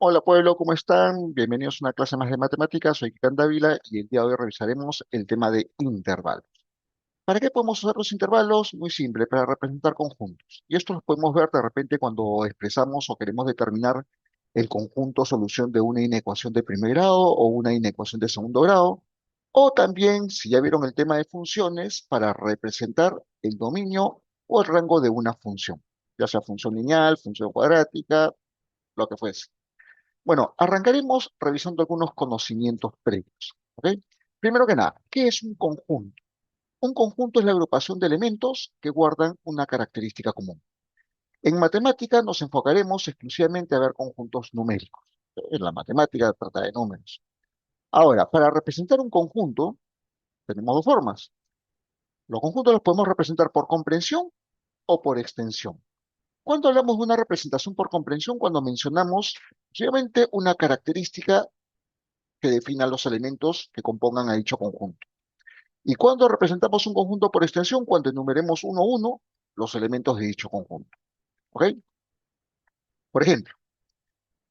Hola pueblo, ¿cómo están? Bienvenidos a una clase más de matemáticas. Soy Kika Dávila y el día de hoy revisaremos el tema de intervalos. ¿Para qué podemos usar los intervalos? Muy simple, para representar conjuntos. Y esto los podemos ver de repente cuando expresamos o queremos determinar el conjunto solución de una inecuación de primer grado o una inecuación de segundo grado. O también, si ya vieron el tema de funciones, para representar el dominio o el rango de una función, ya sea función lineal, función cuadrática, lo que fuese. Bueno, arrancaremos revisando algunos conocimientos previos. ¿Ok? Primero que nada, ¿qué es un conjunto? Un conjunto es la agrupación de elementos que guardan una característica común. En matemática nos enfocaremos exclusivamente a ver conjuntos numéricos. En la matemática trata de números. Ahora, para representar un conjunto, tenemos dos formas. Los conjuntos los podemos representar por comprensión o por extensión. Cuando hablamos de una representación por comprensión, cuando mencionamos simplemente una característica que defina los elementos que compongan a dicho conjunto. ¿Y cuando representamos un conjunto por extensión? Cuando enumeremos uno a uno los elementos de dicho conjunto. ¿Ok? Por ejemplo,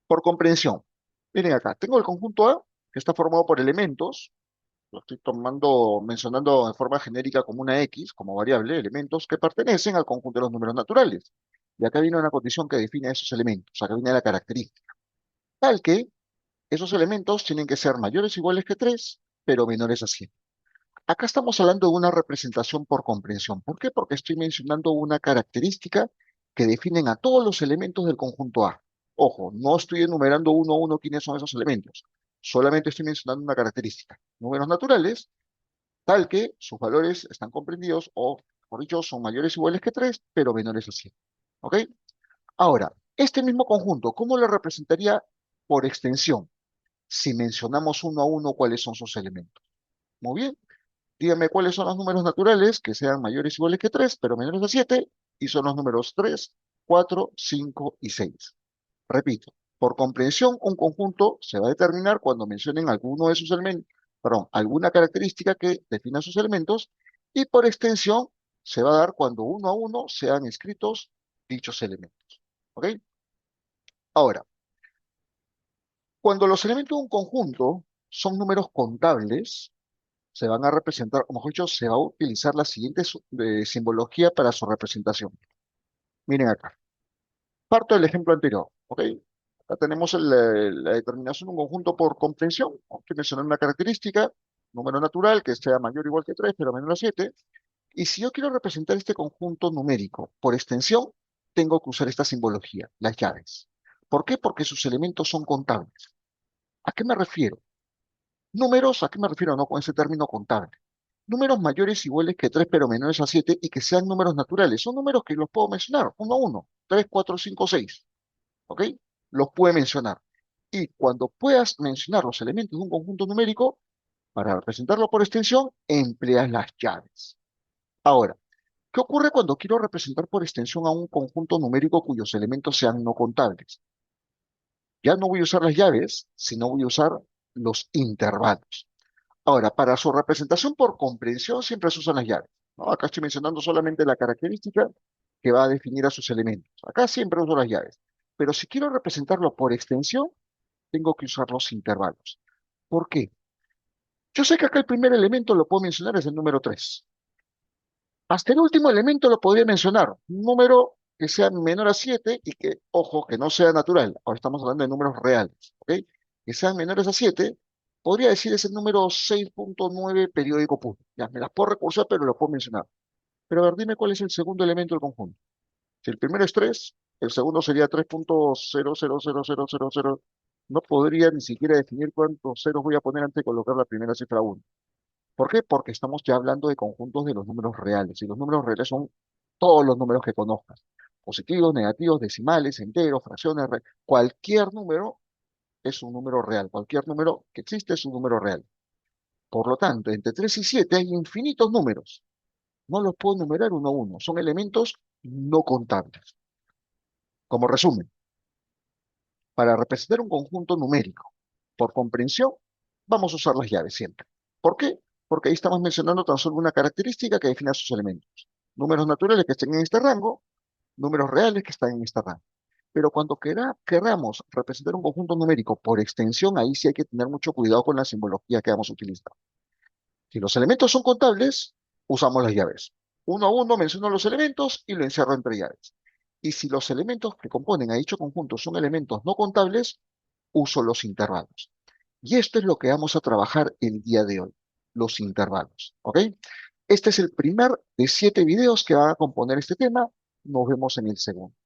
por comprensión. Miren acá, tengo el conjunto A, que está formado por elementos, lo estoy mencionando de forma genérica como una X, como variable, elementos que pertenecen al conjunto de los números naturales. Y acá viene una condición que define esos elementos, acá viene la característica. Tal que esos elementos tienen que ser mayores o iguales que 3, pero menores a 100. Acá estamos hablando de una representación por comprensión. ¿Por qué? Porque estoy mencionando una característica que definen a todos los elementos del conjunto A. Ojo, no estoy enumerando uno a uno quiénes son esos elementos. Solamente estoy mencionando una característica. Números naturales, tal que sus valores están comprendidos o, por dicho, son mayores o iguales que 3, pero menores a 100. ¿Ok? Ahora, este mismo conjunto, ¿cómo lo representaría por extensión? Si mencionamos uno a uno cuáles son sus elementos. Muy bien. Dígame cuáles son los números naturales que sean mayores o iguales que 3, pero menores a 7, y son los números 3, 4, 5 y 6. Repito, por comprensión, un conjunto se va a determinar cuando mencionen alguno de sus elementos, perdón, alguna característica que defina sus elementos, y por extensión se va a dar cuando uno a uno sean escritos dichos elementos. ¿Ok? Ahora, cuando los elementos de un conjunto son números contables, se van a representar, o mejor dicho, se va a utilizar la siguiente simbología para su representación. Miren acá. Parto del ejemplo anterior, ¿ok? Acá tenemos la determinación de un conjunto por comprensión. Estoy mencionando una característica, número natural, que sea mayor o igual que 3, pero menor a 7. Y si yo quiero representar este conjunto numérico por extensión, tengo que usar esta simbología, las llaves. ¿Por qué? Porque sus elementos son contables. ¿A qué me refiero? Números, ¿a qué me refiero? No con ese término contable. Números mayores o iguales que 3 pero menores a 7 y que sean números naturales. Son números que los puedo mencionar uno a uno. 3, 4, 5, 6. ¿Ok? Los puede mencionar. Y cuando puedas mencionar los elementos de un conjunto numérico, para representarlo por extensión, empleas las llaves. Ahora, ¿qué ocurre cuando quiero representar por extensión a un conjunto numérico cuyos elementos sean no contables? Ya no voy a usar las llaves, sino voy a usar los intervalos. Ahora, para su representación por comprensión siempre se usan las llaves, ¿no? Acá estoy mencionando solamente la característica que va a definir a sus elementos. Acá siempre uso las llaves. Pero si quiero representarlo por extensión, tengo que usar los intervalos. ¿Por qué? Yo sé que acá el primer elemento lo puedo mencionar es el número 3. Hasta el último elemento lo podría mencionar. Un número que sea menor a 7 y que, ojo, que no sea natural. Ahora estamos hablando de números reales, ¿ok? Que sean menores a 7, podría decir es el número 6.9 periódico puro. Ya, me las puedo recursar, pero lo puedo mencionar. Pero a ver, dime cuál es el segundo elemento del conjunto. Si el primero es 3, el segundo sería 3.0000000. No podría ni siquiera definir cuántos ceros voy a poner antes de colocar la primera cifra 1. ¿Por qué? Porque estamos ya hablando de conjuntos de los números reales. Y los números reales son todos los números que conozcas. Positivos, negativos, decimales, enteros, fracciones. Cualquier número es un número real. Cualquier número que existe es un número real. Por lo tanto, entre 3 y 7 hay infinitos números. No los puedo enumerar uno a uno. Son elementos no contables. Como resumen, para representar un conjunto numérico por comprensión, vamos a usar las llaves siempre. ¿Por qué? Porque ahí estamos mencionando tan solo una característica que define a sus elementos. Números naturales que estén en este rango, números reales que están en este rango. Pero cuando queramos representar un conjunto numérico por extensión, ahí sí hay que tener mucho cuidado con la simbología que vamos a utilizar. Si los elementos son contables, usamos las llaves. Uno a uno menciono los elementos y lo encierro entre llaves. Y si los elementos que componen a dicho conjunto son elementos no contables, uso los intervalos. Y esto es lo que vamos a trabajar el día de hoy, los intervalos. ¿Ok? Este es el primer de 7 videos que van a componer este tema. Nos vemos en el segundo.